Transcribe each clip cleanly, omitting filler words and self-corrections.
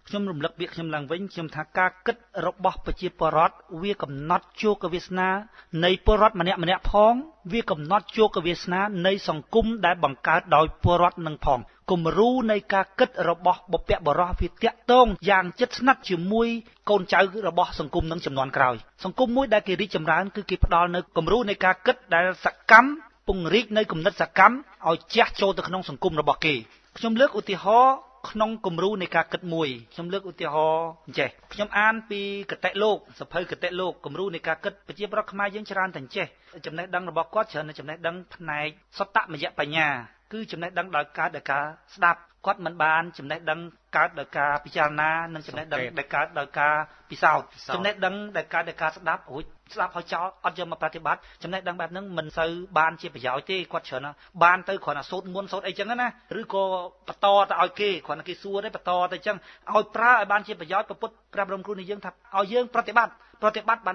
ខ្ញុំរំលឹកពាក្យខ្ញុំឡើងវិញខ្ញុំថាការគិតរបស់ប្រជាពលរដ្ឋវាកំណត់ជោគវាសនានៃពលរដ្ឋម្នាក់ផងវាកំណត់ជោគវាសនានៃសង្គមដែលបង្កើតដោយពលរដ្ឋនឹងផងគំរូនៃការគិតរបស់បុព្វបុរសវាតាក់ទងយ៉ាងជិតស្និទ្ធជាមួយកូនចៅរបស់សង្គមនឹងចំនួនក្រោយសង្គមមួយដែលគេរីកចម្រើនគឺគេផ្ដល់នៅគំរូនៃការគិតដែលសកម្មពង្រីកនៅគំនិតសកម្មឲ្យជះចូលទៅក្នុងសង្គមរបស់គេខ្ញុំលើកឧទាហរណ៍ក្នុងគំរូនៃការគិតមួយខ្ញុំលើកឧទាហរណ៍អញ្ចេះខ្ញុំអានពីគតិលោកសភៅគតិលោកគំរូនៃការគិតប្រជាប្រដ្ឋខ្មែរយើងច្រើនតែអញ្ចេះចំណេះដឹងរបស់គាត់ច្រើនតែចំណេះដឹងផ្នែកសតមយបញ្ញាគឺចំណេះដឹងដោយកើតដោយការស្ដាប់គាត់មិនបានចំណេះដឹងកើតដោយការពិចារណានិងចំណេះដឹងដែលកើតដោយការពិសោធន៍ចំណេះដឹងដែលកើតដោយការស្ដាប់រួចស្ដាប់ហើយចោលអត់យកមកប្រតិបត្តិចំណេះដឹងបែបហ្នឹងមិនសូវបានជាប្រយោជន៍ទេគាត់ច្រើនបានទៅគ្រាន់តែសូត្រមុនសូត្រអីចឹងណាឬក៏បន្តទៅឲ្យគេគ្រាន់តែគេសួរទេបន្តទៅចឹងឲ្យប្រើឲ្យបានជាប្រយោជន៍ពុទ្ធប្រាប់រំគ្រូនៃយើងថាឲ្យយើងប្រតិបត្តិ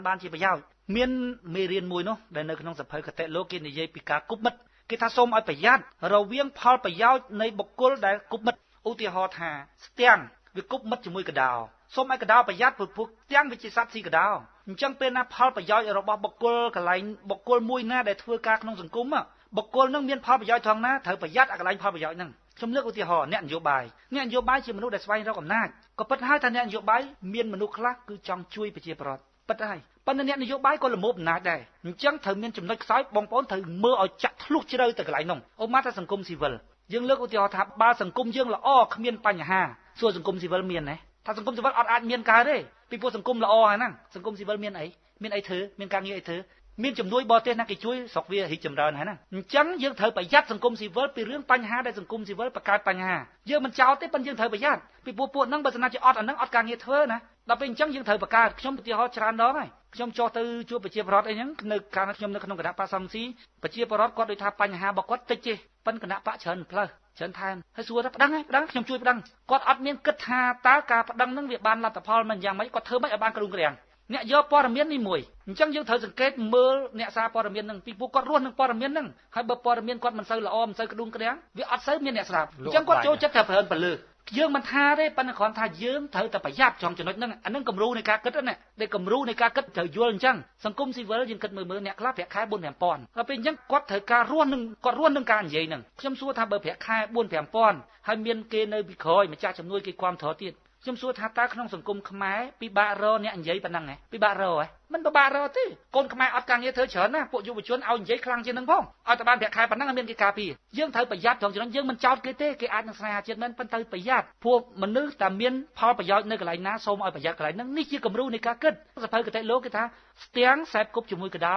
បានជាប្រយោជន៍មានមេរៀនមួយនោះដែលនៅក្នុងសភៅគតិលោកគេនិយាយពីការគប់មិត្តគេថាសូមឲ្យប្រយ័ត្នរវាងផលប្រយោជន៍នៃបុគ្គលដែលគប់មិត្តឧទាហរណ៍ថាស្ទាំងវាគប់មិត្តជាមួយកដោសូមឲ្យកដោប្រយ័ត្នព្រោះស្ទាំងវាជាសត្វស៊ីកដោអញ្ចឹងពេលណាផលប្រយោជន៍របស់បុគ្គលកន្លែងបុគ្គលមួយណាដែលធ្វើការក្នុងសង្គមបុគ្គលនឹងមានផលប្រយោជន៍ត្រង់ណាត្រូវប្រយ័ត្នឲ្យកន្លែងផលប្រយោជន៍ហ្នឹងខ្ញុំលើកឧទាហរណ៍អ្នកនយោបាយជាមនុស្សដែលស្វែងរកអំណាចក៏ពិតហើយថាអ្នកនយោបាយមានមនុស្សខ្លះគឺចង់ជួយប្រជាពលរដ្ឋពិតហើយប៉ុន្តែអ្នកនយោបាយក៏ល្មមអំណាចដែរអញ្ចឹងត្រូវមានចំណុចខ្សោយបងប្អូនត្រូវមើលឲ្យចាក់ធ្លុះជ្រៅទៅកន្លែងនោះឧបមាថាសង្គមស៊ីវិលយើងលើកឧទាហរណ៍ថាបើសង្គមយើងល្អគ្មានបញ្ហាសួរសង្គមស៊ីវិលមានទេថាសង្គមស៊ីវិលអត់អាចមានកើតទេពីព្រោះសង្គមល្អហើយហ្នឹងសង្គមស៊ីវិលមានអីធ្វើមានការងារអីធ្វើមានជំនួយបរទេសណាគេជួយស្រុកវារីកចម្រើនហើយហ្នឹងអញ្ចឹងយើងត្រូវប្រយ័ត្នសង្គមស៊ីវិលពីរឿងបញ្ហាដែលសង្គមស៊ីវិលបង្កើតបញ្ហាយើងមិនចោលទេប៉ុន្តែយើងត្រូវប្រយ័ត្នពីពួកហ្នឹងបើសិនណាជាអត់អាហ្នឹងអត់ការងារធ្វើណាដល់ពេលអញ្ចឹងយើងត្រូវបង្កើតខ្ញុំឧទាហរណ៍ច្រើនដងហើយខ្ញុំចុះទៅជួបប្រជាពលរដ្ឋអីហ្នឹងនៅកាលខ្ញុំនៅក្នុងគណៈបកសំស៊ីប្រជាពលរដ្ឋគាត់ដូចថាបញ្ហារបស់គាត់តិចទេប៉ុន្តែគណៈបកច្រើនផ្លើសច្រើនថែមហើយសួរថាប្តឹងខ្ញុំជួយប្តឹងគាត់អត់មានគិតថាតើការប្តឹងហ្នឹងវាបានលទ្ធផលមិនយ៉ាងម៉េចគាត់ធ្វើម៉េចឲ្យបានក្រូងក្រាំងអ្នកយកព័ត៌មាននេះមួយអញ្ចឹងយើងត្រូវសង្កេតមើលអ្នកសារព័ត៌មានហ្នឹងពីពួកគាត់រស់នឹងព័ត៌មានហ្នឹងហើយបើព័ត៌មានគាត់មិនសូវល្អមិនសូវក្តួងក្រាំងវាអត់សូវមានអ្នកស្ដាប់អញ្ចឹងគាត់ចូលចិត្តតែប្រើពលឺយើងមិនថាទេប៉ុន្តែគ្រាន់ថាយើងត្រូវតែប្រយ័ត្នចំចំណុចហ្នឹងអាហ្នឹងគំរូនៃការគិតណាដែលគំរូនៃការគិតត្រូវយល់អញ្ចឹងសង្គមស៊ីវិលយើងគិតមើលអ្នកខ្លះប្រាក់ខែ 4-5 ពាន់ដល់ពេលអញ្ចឹងគាត់ត្រូវការរស់នឹងការនិយាយហ្នឹងខ្ញុំសួរថាបើប្រាក់ខែ 4-5 ពាន់ហើយមានគេនៅពីក្រោយម្ចាស់ជំនួយគេគាំទ្រទៀតខ្ញុំសួរថាតើក្នុងសង្គមខ្មែរពិបាករកអ្នកនិយាយប៉ុណ្ណឹងហ៎ពិបាករកហ៎មិនពិបាករកទេកូនខ្មែរអត់ការងារធ្វើច្រើនណាពួកយុវជនឲ្យនិយាយខ្លាំងជាងនឹងផងឲ្យតែបានប្រាក់ខែប៉ុណ្ណឹងមានគេការពារយើងត្រូវប្រយ័ត្នត្រង់ចំណុចយើងមិនចោទគេទេគេអាចនឹងស្នេហាជាតិមែនប៉ុន្តែប្រយ័ត្នព្រោះមនុស្សតែមានផលប្រយោជន៍នៅកន្លែងណាសូមឲ្យប្រយ័ត្នកន្លែងហ្នឹងនេះជាគំរូនៃការគិតសភៅគតិលោកគេថាស្ទាំងខ្សែគប់ជាមួយកដ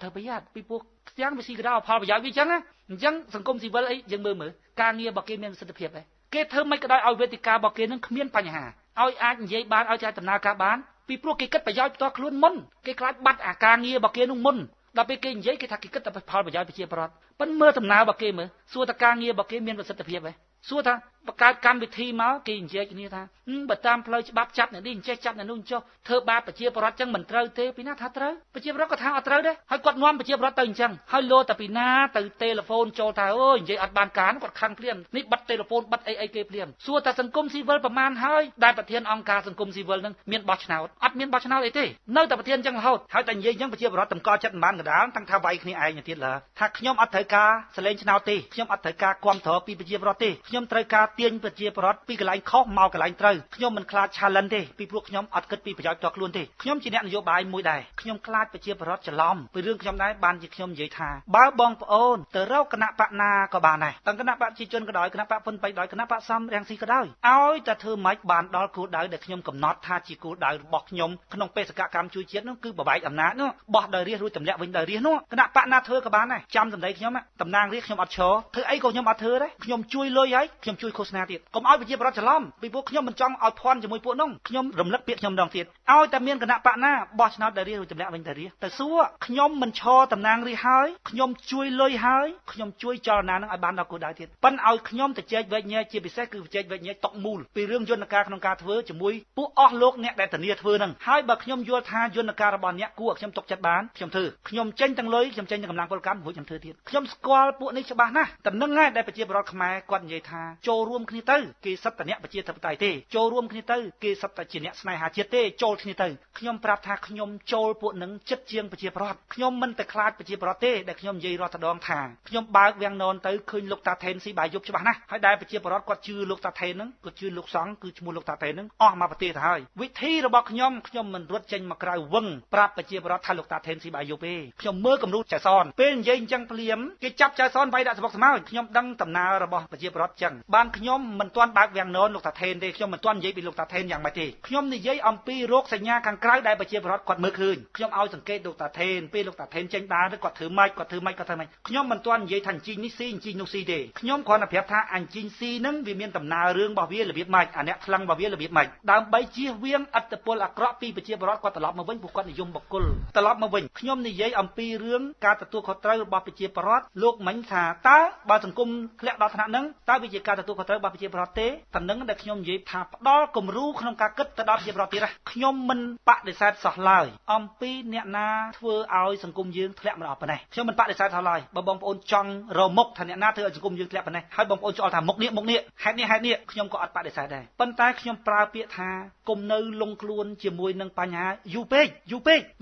ោត្រូវប្រយ័ត្នពីព្រោះស្ទាំងវាស៊ីកដោផលប្រយោជន៍វាអញ្ចឹងណាអញ្ចឹងសង្គមស៊ីវិលអីយើងមើលការងាររបស់គេមានប្រសិទ្ធភាពទេគេធ្វើមិនក៏ដោយឲ្យវេទិការបស់គេនឹងគ្មានបញ្ហាឲ្យអាចនិយាយបានឲ្យចែកដំណើរការបានពីព្រោះគេគិតប្រយោជន៍ផ្ទាល់ខ្លួនមុនគេខ្លាចបាត់អាការងាររបស់គេនោះមុនដល់ពេលគេនិយាយគេថាគេគិតតែផលប្រយោជន៍ប្រជាពលរដ្ឋប៉ុន្តែមើលដំណើររបស់គេមើលសួរតើការងាររបស់គេមានប្រសិទ្ធភាពទេសួរថាបង្កើតកម្មវិធីមកគេនិយាយគ្នាថាបើតាមផ្លូវច្បាប់ចាប់អ្នកនេះចេះចាប់អ្នកនោះចុះធ្វើបាបប្រជាពលរដ្ឋចឹងមិនត្រូវទេពីណាថាត្រូវប្រជាពលរដ្ឋក៏ថាអត់ត្រូវដែរហើយគាត់នាំប្រជាពលរដ្ឋទៅអញ្ចឹងហើយលោតែពីណាទៅទេលេហ្វូនចូលថាអូយនិយាយអត់បានការគាត់ខឹងភ្លាមនេះបិទទេលេហ្វូនបិទអីគេភ្លាមសួរថាសង្គមស៊ីវិលប្រមាណហើយដែលប្រធានអង្គការសង្គមស៊ីវិលនឹងមានបោះឆ្នោតអត់មានបោះឆ្នោតអីទេនៅតែប្រធានអញ្ចឹងរហូតហើយតែនិយាយអញ្ចឹងប្រជាពលរដ្ឋតម្កល់ចិត្តមិនបានកដាលតាំងថាវាយគ្នាឯងទៀតឡើថាខ្ញុំអត់ត្រូវការសលេងឆ្នោតទេខ្ញុំអត់ត្រូវការគាំទ្រពីប្រជាពលរដ្ឋទេខ្ញុំត្រូវការទាញប្រជាពលរដ្ឋពីកន្លែងខុសមកកន្លែងត្រូវខ្ញុំមិនខ្លាច challenge ទេពីព្រោះខ្ញុំអត់គិតពីប្រយោជន៍ផ្ទាល់ខ្លួនទេខ្ញុំជាអ្នកនយោបាយមួយដែរខ្ញុំខ្លាចប្រជាពលរដ្ឋច្រឡំពីរឿងខ្ញុំដែរបានជាខ្ញុំនិយាយថាបើបងប្អូនទៅរកគណៈបកណាក៏បានដែរទាំងគណៈបកប្រជាជនក៏ដោយគណៈបកហ៊ុនប៉ៃដោយគណៈបកសំរាំងស៊ីក៏ដោយឲ្យតែធ្វើម៉េចបានដល់គោលដៅដែលខ្ញុំកំណត់ថាជាគោលដៅរបស់ខ្ញុំក្នុងបេសកកម្មជួយជាតិនោះគឺបបែកអំណាចនោះបោះដោយរាជរួចទម្លាក់វិញដោយរាជនោះគណៈបកណាធ្វើក៏បានដែរចាំសម្ដីខ្ញុំតំណាងរាជខ្ញុំអត់ឈរធ្វើអីក៏ខ្ញុំអត់ធ្វើដែរខ្ញុំជួយលុយហើយខ្ញុំជួយឃោសនាទៀតកុំឲ្យប្រជាពលរដ្ឋច្រឡំពីព្រោះខ្ញុំមិនចង់ឲ្យភ័ន្តជាមួយពួកនោះខ្ញុំរំលឹកពាក្យខ្ញុំម្ដងទៀតឲ្យតែមានគណៈបកណាបោះឆ្នោតដោយរាជរួចទម្លាក់វិញដោយរាជតែសួរខ្ញុំមិនឈរតំណាងរាជហើយខ្ញុំជួយលុយហើយខ្ញុំជួយចលនានឹងឲ្យបានដល់គោលដៅទៀតប៉ិនឲ្យខ្ញុំទៅជែកវែកញែកជាពិសេសគឺជែកវែកញែកតុកមូលពីរឿងយន្តការក្នុងការធ្វើជាមួយពួកអស់លោកអ្នកដែលធានាធ្វើនឹងហើយបើខ្ញុំយល់ថាយន្តការរបស់អ្នកគួរឲ្យខ្ញុំទុកចិត្តបានខ្ញុំធ្វើខ្ញុំចេញទាំងលុយខ្ញុំចេញទាំងកម្លាំងពលកម្មរួចខ្ញុំធ្វើទៀតខ្ញុំស្គាល់ពួកនេះច្បាស់ណាស់តែនឹងហើយដែលប្រជាពលរដ្ឋខ្មែរគាត់និយាយថាចូលរួម រួមគ្នាទៅគេសិតតអ្នកប្រជាធិបតេយ្យទេចូលរួមគ្នាទៅគេសិតតជាអ្នកស្នេហាជាតិទេចូលគ្នាទៅខ្ញុំប្រាប់ថាខ្ញុំចូលពួកនឹងចិត្តជាងប្រជាប្រដ្ឋខ្ញុំមិនតែខ្លាចប្រជាប្រដ្ឋទេដែលខ្ញុំនិយាយរាល់ដងថាខ្ញុំបើកវាំងននទៅឃើញលោកតាថេនស៊ីបាយយប់ច្បាស់ណាស់ហើយដែលប្រជាប្រដ្ឋគាត់ជឿលោកតាថេនហ្នឹងគាត់ជឿលោកសង្ឃគឺឈ្មោះលោកតាថេនហ្នឹងអស់មកប្រទេសទៅហើយវិធីរបស់ខ្ញុំមិនរត់ចេញមកក្រៅវឹងប្រាប់ប្រជាប្រដ្ឋថាលោកតាថេនស៊ីបាយយប់ទេខ្ញុំមើលគំរូចៅសនពេលនិយាយអញ្ចឹងភ្លាមគេចាប់ចៅសនវាយដាក់ស្បុកស្មោចខ្ញុំដឹងដំណើររបស់ប្រជាប្រដ្ឋអញ្ចឹងបានខ្ញុំមិនទាន់បើកវាំងននលោកតាថេនទេខ្ញុំមិនទាន់និយាយពីលោកតាថេនយ៉ាងម៉េចទេខ្ញុំនិយាយអំពីរោគសញ្ញាខាងក្រៅដែលប្រជាប្រដ្ឋគាត់មើលឃើញខ្ញុំឲ្យសង្កេតលោកតាថេនពេលលោកតាថេនចេញដើរទៅគាត់ធ្វើម៉េចខ្ញុំមិនទាន់និយាយថាអញ្ជីងនេះស៊ីអញ្ជីងនោះស៊ីទេខ្ញុំគ្រាន់តែប្រាប់ថាអញ្ជីងស៊ីហ្នឹងវាមានដំណើររឿងរបស់វារបៀបម៉េចអាអ្នកខ្លាំងរបស់វារបៀបម៉េចដើម្បីជៀសវាងអត្តពលអាក្រក់ពីប្រជាពលរដ្ឋគាត់ត្រឡប់មកវិញពួកគាត់និយមបុគ្គលត្រឡប់មកវិញខ្ញុំនិយាយអំពីរឿងការទទួលខុសត្រូវរបស់ប្រជាពលរដ្ឋលោកមិញថាតើបើសង្គមធ្លាក់ដល់ថ្នាក់ហ្នឹងតើវាជាការទទួលខុសត្រូវរបស់ប្រជាពលរដ្ឋទេតំណឹងដែលខ្ញុំនិយាយថាផ្ដល់គំរូក្នុងការគិតទៅដល់ប្រជាពលរដ្ឋទៀតខ្ញុំមិនបដិសេធសោះឡើយអំពីអ្នកណាធ្វើឲ្យសង្គមយើងធ្លាក់មកដល់ប៉ុណ្ណេះខ្ញុំមិនបដិសេធសោះឡើយបើបងប្អូនចង់រមុខថាអ្នកណាធ្វើឲ្យសង្គមយើងធ្លាក់ប៉ុណ្ណេះហើយបងប្អូនឆ្អល់ថាមុខនេះហេតុនេះខ្ញុំក៏អត់បដិសេធដែរប៉ុន្តែខ្ញុំប្រើពាក្យថាគុំនៅលងខ្លួនជាមួយនឹងបញ្ហាយូរពេក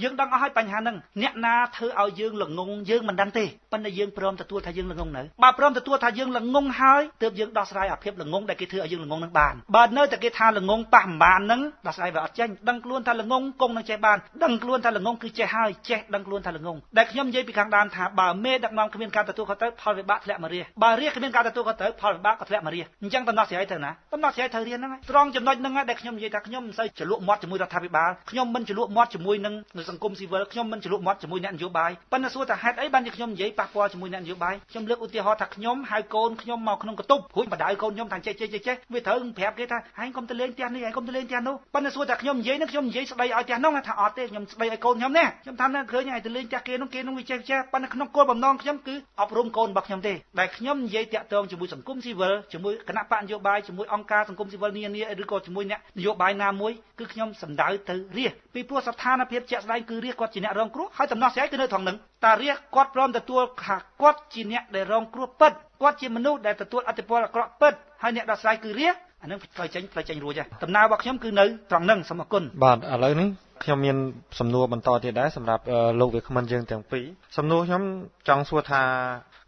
យើងដឹងអស់ហើយបញ្ហាហ្នឹងអ្នកណាធ្វើឲ្យយើងល្ងងយើងមិនដឹងទេប៉ុន្តែយើងព្រមទទួលថាយើងល្ងងនៅបើព្រមទទួលថាយើងល្ងងហើយទើបយើងដោះស្រាយអាភាពល្ងងដែលគេធ្វើឲ្យយើងល្ងងនឹងបានបើនៅតែគេថាល្ងងប៉ះមិនបានហ្នឹងដោះស្រាយវាអត់ចេញដឹងខ្លួនថាល្ងងគង់នឹងចេះបានដឹងខ្លួនថាល្ងងគឺចេះហើយចេះដឹងខ្លួនថាល្ងងដែលខ្ញុំនិយាយពីខាងដើមថាបើមេដឹកនាំគ្មានការទទួលខុសត្រូវផលវិបាកធ្លាក់មករាជបើរាជគ្មានការទទួលខុសត្រូវផលវិបាកក៏ធ្លាក់មករាជអញ្ចឹងដំណោះស្រាយទៅណាដំណោះស្រាយត្រូវរៀនហ្នឹងត្រង់ចំណុចហ្នឹងដែលខ្ញុំនិយាយថាខ្ញុំមិនសូវជ្រលក់មាត់ជាមួយរដ្ឋាភិបាលខ្ញុំមិនជ្រលក់មាត់ជាមួយនឹងសង្គមស៊ីវិលខ្ញុំមិនជ្រលក់មាត់ជាមួយអ្នកនយោបាយប៉ុន្តែសួរថាហេតុអីបានជាខ្ញុំនិយាយប៉ះពាល់ជាមួយអ្នកនយោបាយខ្ញុំលើកឧទាហរណ៍ថាខ្ញុំហៅកូនខ្ញុំមកក្នុងកតុបរួចបដៅកូនខ្ញុំថាចេះវាត្រូវប្រាប់គេថាហែងកុំទៅលេងផ្ទះនេះហែងកុំទៅលេងផ្ទះនោះប៉ុន្តែសួរថាខ្ញុំនិយាយនឹងខ្ញុំនិយាយស្ដីឲ្យផ្ទះនោះថាអត់ទេខ្ញុំស្ដីឲ្យកូនខ្ញុំណាខ្ញុំថាឃើញឲ្យទៅលេងផ្ទះគេនោះវាចេះប៉ុន្តែក្នុងគោលបំណងខ្ញុំគឺអប់រំកូនរបស់ខ្ញុំទេដែលខ្ញុំនិយាយតាក់ទងជាមួយសង្គមស៊ីវិលជាមួយគណៈបកនយោបាយជាមួយអង្គការសង្គមស៊ីវិលនានាឬក៏ជាមួយអ្នកនយោបាយណាមួយគឺខ្ញុំសម្ដៅទៅរាជពីព្រោះស្ថានភាពជាក់ស្ដែងគឺរាជគាត់ជាអ្នករងគ្រោះហើយដំណោះស្រាយគឺនៅត្រង់ហ្នឹងតារាជគាត់ព្រមទទួលថាគាត់ជាអ្នកដែលរងគ្រោះពិតគាត់ជាមនុស្សដែលទទួលអត្តពលអាក្រក់ពិតហើយអ្នកដោះស្រាយគឺរាជអានឹងផ្លេចចេញរួចហើយដំណើររបស់ខ្ញុំគឺនៅត្រង់ហ្នឹងសូមអរគុណបាទឥឡូវនេះខ្ញុំមានសំណួរបន្តទៀតដែរសម្រាប់លោកវាគ្មិនយើងទាំងពីរសំណួរខ្ញុំចង់សួរថា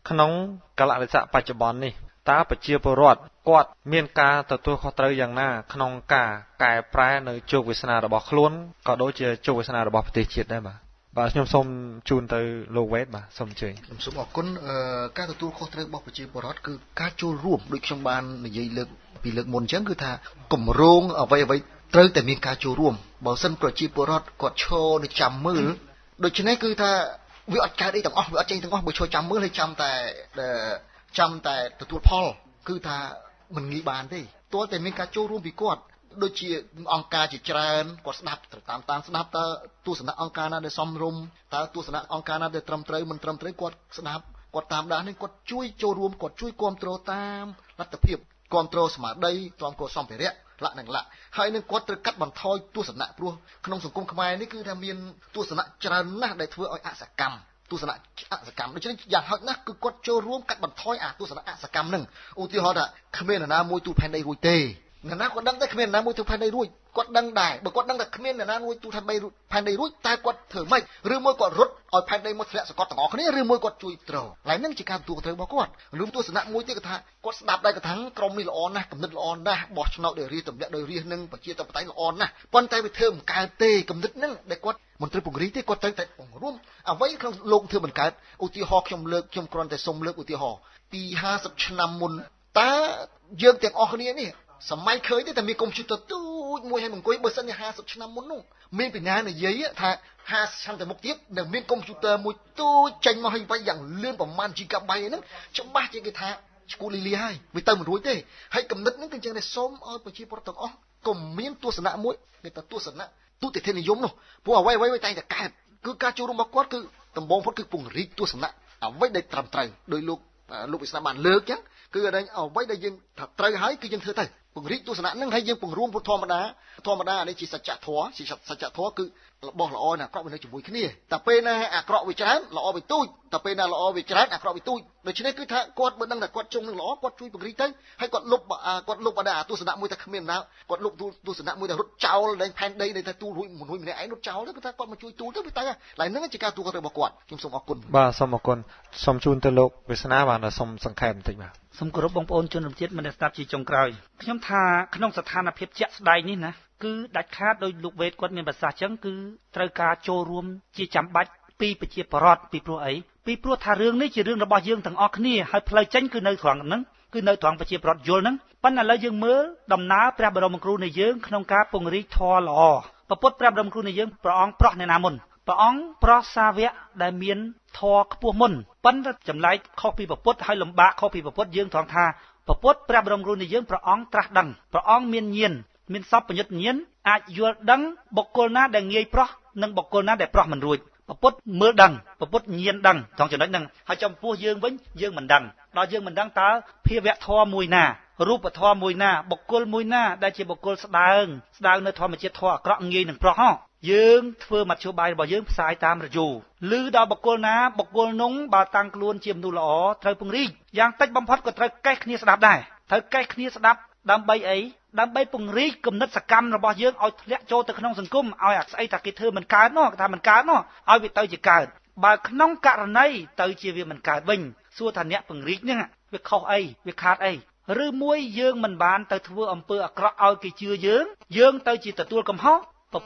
ក្នុងកលៈទេសៈបច្ចុប្បន្ននេះតើប្រជាពលរដ្ឋគាត់មានការទទួលខុសត្រូវយ៉ាងណាក្នុងការកែប្រែនៅជោគវាសនារបស់ខ្លួនក៏ដូចជាជោគវាសនារបស់ប្រទេសជាតិដែរបាទខ្ញុំសូមជូនទៅលោកវ៉េតបាទសូមអញ្ជើញខ្ញុំសូមអរគុណការទទួលខុសត្រូវរបស់ប្រជាពលរដ្ឋគឺការចូលរួមដូចខ្ញុំបាននិយាយលើកមុនអញ្ចឹងគឺថាគម្រោងអ្វីត្រូវតែមានការចូលរួមបើសិនប្រជាពលរដ្ឋគាត់ឈរនៅចាំមើលដូច្នេះគឺថាវាអត់កើតអីទាំងអស់វាអត់ចេញទាំងអស់បើឈរចាំមើលហើយចាំតែទទួលផលគឺថាមិនងាយបានទេទាល់តែមានការចូលរួមពីគាត់ដូចជាអង្គការជាច្រើនគាត់ស្ដាប់តាមស្ដាប់តើទស្សនៈអង្គការណាដែលសមរម្យតើទស្សនៈអង្គការណាដែលត្រឹមត្រូវមិនត្រឹមត្រូវគាត់ស្ដាប់គាត់តាមដាននេះគាត់ជួយចូលរួមគាត់ជួយគ្រប់គ្រងតាមលទ្ធភាពគ្រប់គ្រងស្មារតីគ្រប់គ្រងសម្ភារៈលក្ខណៈហើយនឹងគាត់ត្រូវកាត់បន្ថយទស្សនៈព្រោះក្នុងសង្គមខ្មែរនេះគឺថាមានទស្សនៈច្រើនណាស់ដែលធ្វើឲ្យអសកម្មទស្សនៈអសកម្មដូច្នេះយ៉ាងហោចណាស់គឺគាត់ចូលរួមកាត់បន្ថយអាទស្សនៈអសកម្មហ្នឹងឧទាហរណ៍ថាគ្មាននរណាមួយទូផែនដីរួចទេអ្នកណាគាត់ដឹងតែគ្មាននរណាមួយទូផែនដីរួចគាត់ដឹងដែរបើគាត់ដឹងតែគ្មាននរណាមួយទូផែនដីរួចតែគាត់ធ្វើម៉េចឬមួយគាត់រត់ឲ្យផែនដីមកធ្លាក់សកត់ទាំងអស់គ្នាឬមួយគាត់ជួយទ្រឡើយហ្នឹងជាការទទួលខុសត្រូវរបស់គាត់ឬទស្សនៈមួយទៀតគាត់ថាគាត់ស្ដាប់ដែរគាត់ថាក្រុមនេះល្អណាស់គំនិតល្អណាស់បោះឆ្នោតដោយរាជទម្លាក់ដោយរាជនឹងប្រជាធិបតេយ្យល្អណាស់ប៉ុន្តែវាធ្វើមិនកើតទេគំនិតហ្នឹងដែលគាត់មិនត្រូវពង្រីកទេគាត់ត្រូវតែពង្រួមអ្វីក្នុងលោកធ្វើមិនកើតឧទាហរណ៍ខ្ញុំគ្រាន់តែសុំលើកឧទាហរណ៍ពី50ឆ្នាំមុនតើយើងទាំងអស់គ្នានេះសម័យឃើញទេតែមានកុំព្យូទ័រទូចមួយឲ្យអង្គុយបើសិនជា50ឆ្នាំមុននោះមានពីណានិយាយថា50ឆ្នាំទៅមុខទៀតនឹងមានកុំព្យូទ័រមួយទូចចេញមកឲ្យវាយយ៉ាងលឿនប្រមាណ GB ហ្នឹងច្បាស់ជាគេថាឈ្គូលីលីហើយវាទៅមិនរួចទេហើយគំនិតហ្នឹងគឺចឹងតែសូមឲ្យប្រជាពលរដ្ឋទាំងអស់កុំមានទស្សនៈមួយគេថាទស្សនៈទុតិយនិយមនោះព្រោះអ្វីតែងតែកើតគឺការចូលរួមរបស់គាត់គឺដំបូងផុតគឺពង្រីកទស្សនៈអ្វីដែលត្រឹមត្រូវដោយលោកវិស្នាបានលើកចឹងគឺអ្វីដែលយើងថាត្រូវហើយគឺយើងធ្វើទៅពង្រីកទស្សនៈហ្នឹងហើយយើងពង្រួមពុទ្ធធម្មតានេះជាសច្ចធម៌គឺ របស់ល្អណាអាក្រក់វានៅជាមួយគ្នាតែពេលណាអាក្រក់វាច្រើនល្អវាទូចតែពេលណាល្អវាច្រើនអាក្រក់វាទូចដូច្នេះគឺថាគាត់បើដឹងថាគាត់ជុំនឹងល្អគាត់ជួយពង្រីកទៅហើយគាត់លុបអាទស្សនៈមួយថាគ្មានណាគាត់លុបទស្សនៈមួយថារត់ចោលនៅផែនដីនៃថាទូលរួចម្នាក់ឯងរត់ចោលទៅគាត់ថាគាត់មកជួយទូលទៅវាទៅឡើយហ្នឹងជាការទូខុសរបស់គាត់ខ្ញុំសូមអរគុណបាទសូមអរគុណសូមជូនទៅលោកវាសនាបាទសូមសង្ខេបបន្តិចបាទសូមគោរពបងប្អូនជនរួមជាតិមិនស្ដាប់ជាចុងក្រោយខ្ញុំថាក្នុងស្ថានភាពជាក់ស្ដែងនេះណាគឺដាច់ខាតដោយលោកវេទគាត់មានប្រសាសន៍ចឹងគឺត្រូវការចូលរួមជាចាំបាច់ពីប្រជាពលរដ្ឋពីព្រោះអីពីព្រោះថារឿងនេះជារឿងរបស់យើងទាំងអស់គ្នាហើយផ្លូវចេញគឺនៅត្រង់ហ្នឹងគឺនៅត្រង់ប្រជាពលរដ្ឋយល់ហ្នឹងប៉ុន្តែឥឡូវយើងមើលដំណើរព្រះបរមគ្រូនៃយើងក្នុងការពង្រីកធម៌ល្អពុទ្ធព្រះបរមគ្រូនៃយើងព្រះអង្គប្រោះអ្នកណាមុនព្រះអង្គប្រោះសាវកដែលមានធម៌ខ្ពស់មុនប៉ុន្តែចម្លែកខុសពីពុទ្ធហើយលំបាកខុសពីពុទ្ធយើងត្រង់ថាពុទ្ធព្រះបរមគ្រូនៃយើងព្រះអង្គត្រាស់ដឹងព្រះអង្គមានញាណមានសពបញ្ញត្តិញាណអាចយល់ដឹងបុគ្គលណាដែលងាយប្រោះនិងបុគ្គលណាដែលប្រោះមិនរួចពុទ្ធមើលដឹងពុទ្ធញាណដឹងត្រង់ចំណុចហ្នឹងហើយចំពោះយើងវិញយើងមិនដឹងដល់យើងមិនដឹងតើភាវៈធម៌មួយណារូបធម៌មួយណាបុគ្គលមួយណាដែលជាបុគ្គលស្ដើងនៅធម្មជាតិធម៌អាក្រក់ងាយនឹងប្រោះយើងធ្វើមធ្យោបាយរបស់យើងផ្សាយតាមរយូឬដល់បុគ្គលណាបុគ្គលនោះបើតាំងខ្លួនជាមនុស្សល្អត្រូវពង្រីកយ៉ាងតិចបំផុតក៏ត្រូវកេះគ្នាស្ដាប់ដែរត្រូវកេះគ្នាស្ដាប់ដើម្បីអីដើម្បីពង្រីកគំនិតសកម្មរបស់យើងឲ្យធ្លាក់ចូលទៅក្នុងសង្គមឲ្យអាស្អីថាគេធ្វើមិនកើតនោះគេថាមិនកើតនោះឲ្យវាទៅជាកើតបើក្នុងករណីទៅជាវាមិនកើតវិញសួរថាអ្នកពង្រីកហ្នឹងវាខុសអីវាខាតអីឬមួយយើងមិនបានទៅធ្វើអំពើអាក្រក់ឲ្យគេជឿយើងទៅជាទទួលកំហុស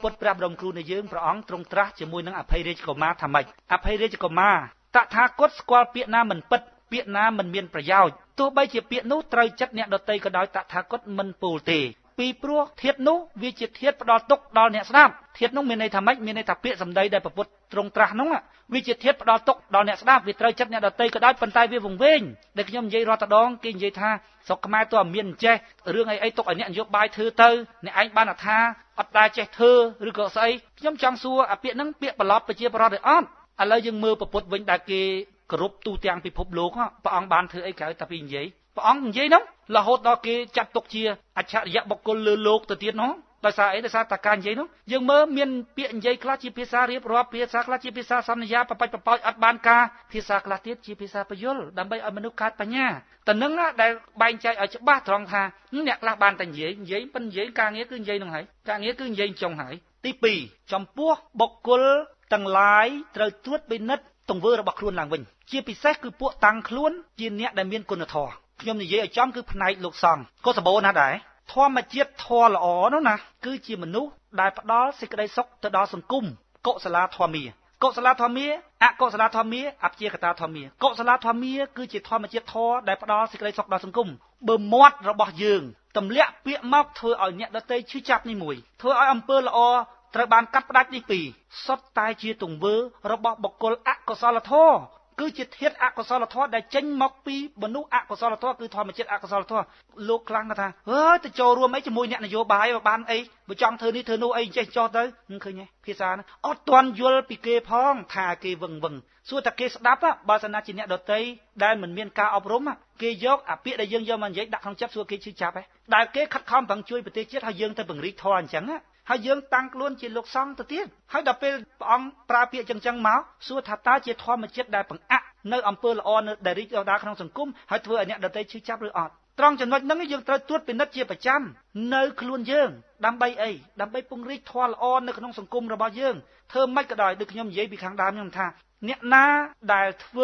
ពុទ្ធព្រះបរមគ្រូនៃយើងព្រះអង្គទ្រង់ត្រាស់ជាមួយនឹងអភ័យរាជកុមារថាម៉េចអភ័យរាជកុមារតថាគតស្គាល់ពាក្យណាមិនពិតពាក្យណាមិនមានប្រយោជន៍ទោះបីជាពាក្យនោះត្រូវចិត្តអ្នកដទៃក៏ដោយតថាគតមិនពោលទេពីព្រោះធាតុនោះវាជាធាតុផ្ដល់ទុកដល់អ្នកស្ដាប់ធាតុនោះមានន័យថាម៉េចមានន័យថាពាក្យសម្ដីដែលពុទ្ធទ្រង់ត្រាស់នោះវាជាធាតុផ្ដល់ទុកដល់អ្នកស្ដាប់វាត្រូវចិត្តអ្នកដទៃក៏ដោយប៉ុន្តែវាវង្វេងដែលខ្ញុំនិយាយរាល់ដងគេនិយាយថាស្រុកខ្មែរទោះមានចេះរឿងអីទុកឲ្យអ្នកនយោបាយធ្វើទៅអ្នកឯងបានថាអត់ដែលចេះធ្វើឬក៏ស្អីខ្ញុំចង់សួរអាពាក្យហ្នឹងពាក្យប្រឡប់ប្រជាប្រដ្ឋឬអត់ឥឡូវយើងមើលពុទ្ធវិញដែលគេគោរពទូទាំងពិភពលោកព្រះអង្គបានធ្វើអីក្រៅតែពីនិយាយព្រះអង្គនិយាយហ្នឹងរហូតដល់គេចាត់ទុកជាអច្ឆរិយបុគ្គលលើលោកទៅទៀតនោះដោយសារអីដោយសារតែការនិយាយនោះយើងមើលមានពាក្យនិយាយខ្លះជាភាសារៀបរាប់ភាសាខ្លះជាភាសាសន្យាប្របាច់ប្រប៉ោចអត់បានការភាសាខ្លះទៀតជាភាសាពយល់ដើម្បីឲ្យមនុស្សកើតបញ្ញាតែនឹងដែលបែងចែកឲ្យច្បាស់ត្រង់ថាអ្នកខ្លះបានតែនិយាយប៉ុន្តែនិយាយការងារគឺនិយាយនឹងហើយការងារគឺនិយាយចុងហើយទី2ចំពោះបុគ្គលទាំងឡាយត្រូវត្រួតពិនិត្យទង្វើរបស់ខ្លួនឡើងវិញជាពិសេសគឺពួកតាំងខ្លួនជាអ្នកដែលមានគុណធម៌ខ្ញុំនិយាយឲ្យចំគឺផ្នែកលោកសង្ឃក៏សម្បូរណាស់ដែរធម្មជាតិធម៌ល្អនោះណាគឺជាមនុស្សដែលផ្ដល់សេចក្តីសុខទៅដល់សង្គមកុសលាធម៌មាកុសលាធម៌មាអកុសលាធម៌មាអព្យាកតាធម៌មាកុសលាធម៌មាគឺជាធម្មជាតិធម៌ដែលផ្ដល់សេចក្តីសុខដល់សង្គមបើមាត់របស់យើងទម្លាក់ពាក្យមកធ្វើឲ្យអ្នកដទៃឈឺចាប់នេះមួយធ្វើឲ្យអំពើល្អត្រូវបានកាត់ផ្ដាច់នេះពីរសុទ្ធតែជាទង្វើរបស់បុគ្គលអកុសលធម៌គឺជាធាតុអកុសលធម៌ដែលចេញមកពីមនុស្សអកុសលធម៌គឺធម្មជាតិអកុសលធម៌លោកខ្លាំងថាអើយទៅចូលរួមអីជាមួយអ្នកនយោបាយបានអីបើចង់ធ្វើនេះធ្វើនោះអីចេះចោះទៅឃើញទេភាសាហ្នឹងអត់ទាន់យល់ពីគេផងថាគេវឹងសួរតែគេស្ដាប់បើសិនណាជាអ្នកដតីដែលមិនមានការអប់រំគេយកអាពាក្យដែលយើងយកមកនិយាយដាក់ក្នុងចិត្តសួរគេឈឺចាប់ដែលគេខិតខំប្រឹងជួយប្រទេសជាតិហើយយើងទៅពង្រីកធម៌អញ្ចឹងហើយយើងតាំងខ្លួនជាលោកសង្ឃទៅទៀតហើយដល់ពេលព្រះអង្គប្រើពាក្យចឹងមកសួរថាតើជាធម្មជាតិដែលបង្អាក់នៅអំពើល្អនៅដែលរីកដុះដាលក្នុងសង្គមហើយធ្វើឲ្យអ្នកដទៃឈឺចាប់ឬអត់ត្រង់ចំណុចហ្នឹងយើងត្រូវត្រួតពិនិត្យជាប្រចាំនៅខ្លួនយើងដើម្បីអីដើម្បីពង្រីកធម៌ល្អនៅក្នុងសង្គមរបស់យើងធ្វើម៉េចក៏ដោយដូចខ្ញុំនិយាយពីខាងដើមខ្ញុំថាអ្នកណាដែលធ្វើ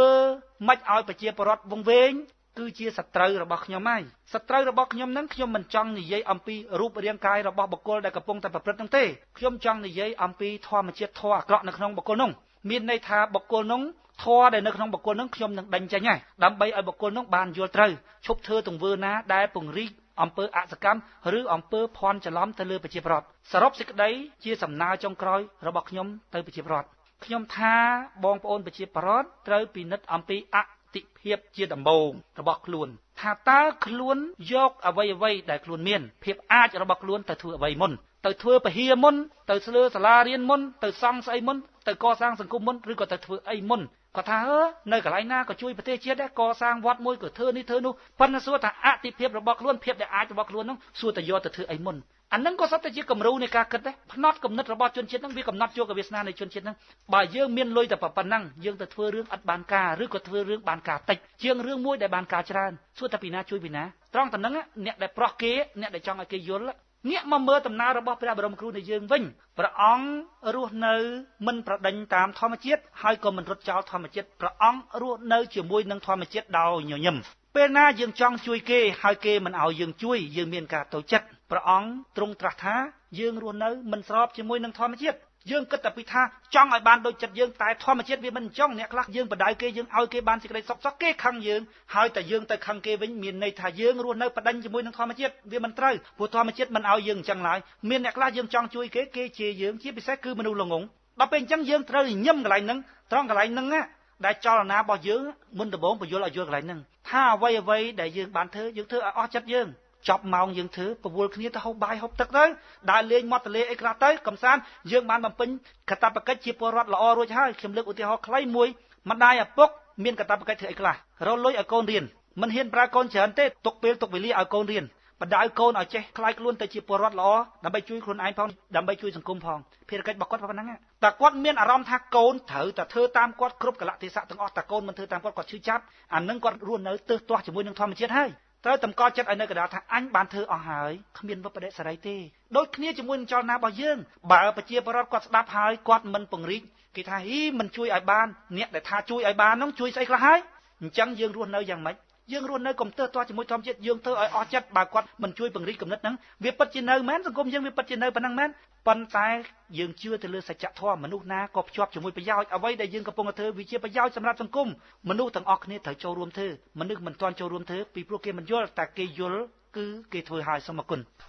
ម៉េចឲ្យប្រជាពលរដ្ឋវង្វេងគឺជាសត្រូវរបស់ខ្ញុំហើយសត្រូវរបស់ខ្ញុំនឹងខ្ញុំមិនចង់និយាយអំពីរូបរាងកាយរបស់បុគ្គលដែលកំពុងតែប្រព្រឹត្តនោះទេខ្ញុំចង់និយាយអំពីធម្មជាតិធម៌អាក្រក់នៅក្នុងបុគ្គលនោះមានន័យថាបុគ្គលនោះធម៌ដែលនៅក្នុងបុគ្គលនោះខ្ញុំនឹងដេញចេញហើយដើម្បីឲ្យបុគ្គលនោះបានយល់ត្រូវឈប់ធ្វើទង្វើណាដែលពង្រីកអំពើអសកម្មឬអំពើភ័ន្តច្រឡំទៅលើប្រជាពលរដ្ឋសរុបសេចក្តីជាសំណើចុងក្រោយរបស់ខ្ញុំទៅប្រជាពលរដ្ឋខ្ញុំថាបងប្អូនប្រជាពលរដ្ឋត្រូវពិនិត្យអំពីអតិភិបជាដំបូងរបស់ខ្លួនថាតើខ្លួនយកអ្វីដែលខ្លួនមានភាពអាចរបស់ខ្លួនទៅធ្វើអ្វីមុនទៅធ្វើពហិយមុនទៅស្លើសាលារៀនមុនទៅសង់ស្អីមុនទៅកសាងសង្គមមុនឬក៏ទៅធ្វើអីមុនគាត់ថានៅកន្លែងណាក៏ជួយប្រទេសជាតិដែរកសាងវត្តមួយក៏ធ្វើនេះធ្វើនោះប៉ុន្តែសួរថាអតិភិបរបស់ខ្លួនភាពដែលអាចរបស់ខ្លួននោះសួរតែយកទៅធ្វើអីមុន អានឹងក៏សុទ្ធតែជាគំរូនៃការគិតដែរផ្នត់គំនិតរបស់ជនជាតិហ្នឹងវាកំណត់យកវាសនានៃជនជាតិហ្នឹងបើយើងមានលុយតែប៉ុណ្ណឹងយើងទៅធ្វើរឿងអត់បានការឬក៏ធ្វើរឿងបានការតិចជាងរឿងមួយដែលបានការច្រើនសួរតែពីណាជួយពីណាត្រង់តែហ្នឹងអ្នកដែលប្រោះគេអ្នកដែលចង់ឲ្យគេយល់ងាកមកមើលដំណើររបស់ព្រះបរមគ្រូនៃយើងវិញព្រះអង្គរស់នៅមិនប្រដេញតាមធម្មជាតិហើយក៏មិនរត់ចោលធម្មជាតិព្រះអង្គរស់នៅជាមួយនឹងធម្មជាតិដោយញញឹមពេលណាយើងចង់ជួយគេហើយគេមិនឲ្យយើងជួយយើងមានការតូចចិត្តព្រះអង្គទ្រង់ត្រាស់ថាយើងរស់នៅមិនស្របជាមួយនឹងធម្មជាតិយើងគិតតែពីថាចង់ឲ្យបានដូចចិត្តយើងតែធម្មជាតិវាមិនអញ្ចឹងអ្នកខ្លះយើងបដៅគេយើងឲ្យគេបានសេចក្តីសុខសោះគេខឹងយើងហើយតែយើងទៅខឹងគេវិញមានន័យថាយើងរស់នៅបដិញជាមួយនឹងធម្មជាតិវាមិនត្រូវព្រោះធម្មជាតិមិនឲ្យយើងអញ្ចឹងឡើយមានអ្នកខ្លះយើងចង់ជួយគេគេជេរយើងជាពិសេសគឺមនុស្សល្ងងដល់ពេលអញ្ចឹងយើងត្រូវញឹមកន្លែងហ្នឹងត្រង់កន្លែងហ្នឹងដែលចលនារបស់យើងមុនដំបូងបញ្យល់ឲ្យយល់កន្លែងហ្នឹងថាអ្វីដែលយើងបានធ្វើយើងធ្វើឲ្យអស់ចិត្តយើងចប់ម៉ោងយើងធ្វើប្រវល់គ្នាទៅហូបបាយហូបទឹកទៅដើរលេងមាត់ទន្លេអីខ្លះទៅកំសាន្តយើងបានបំពេញកាតព្វកិច្ចជាពលរដ្ឋល្អរួចហើយខ្ញុំលើកឧទាហរណ៍ខ្លីមួយម្ដាយឪពុកមានកាតព្វកិច្ចធ្វើអីខ្លះរលុយឲ្យកូនរៀនមិនហ៊ានប្រើកូនច្រើនទេទុកពេលទុកវេលាឲ្យកូនរៀនបដៅកូនឲ្យចេះខ្លាយខ្លួនទៅជាពលរដ្ឋល្អដើម្បីជួយខ្លួនឯងផងដើម្បីជួយសង្គមផងភារកិច្ចរបស់គាត់ប៉ុណ្ណឹងតែគាត់មានអារម្មណ៍ថាកូនត្រូវតែធ្វើតាមគាត់គ្រប់កលៈទេសៈទាំងអស់តែកូនមិនធ្វើតាមគាត់ឈឺចាប់អានឹងគាត់រស់នៅទើសទាស់ជាមួយនឹងធម្មជាតិហើយត្រូវតម្កល់ចិត្តឲ្យនៅកណ្ដាលថាអញបានធ្វើអស់ហើយគ្មានវិបដិសេរីទេដូចគ្នាជាមួយនឹងចលនារបស់យើងបើប្រជាពលរដ្ឋគាត់ស្ដាប់ហើយគាត់មិនពង្រីកគេថាហ៊ីមិនជួយឲ្យបានអ្នកដែលថាជួយឲ្យបាននោះជួយស្អីខ្លះហើយអញ្ចឹងយើងរស់នៅយ៉ាងម៉េចយើងរស់នៅកុំទើសទាស់ជាមួយធម្មជាតិយើងធ្វើឲ្យអស់ចិត្តបើគាត់មិនជួយពង្រីកគំនិតហ្នឹងវាពិតជានៅមែនសង្គមយើងវាពិតជានៅប៉ុណ្ណឹងមែនប៉ុន្តែយើងជឿទៅលើសច្ចធម៌មនុស្សណាក៏ភ្ជាប់ជាមួយប្រយោជន៍អ្វីដែលយើងកំពុងតែធ្វើវាជាប្រយោជន៍សម្រាប់សង្គមមនុស្សទាំងអស់គ្នាត្រូវចូលរួមធ្វើមនុស្សមិនទាន់ចូលរួមធ្វើពីព្រោះគេមិនយល់តែគេយល់គឺគេធ្វើឲ្យសូមអគុណ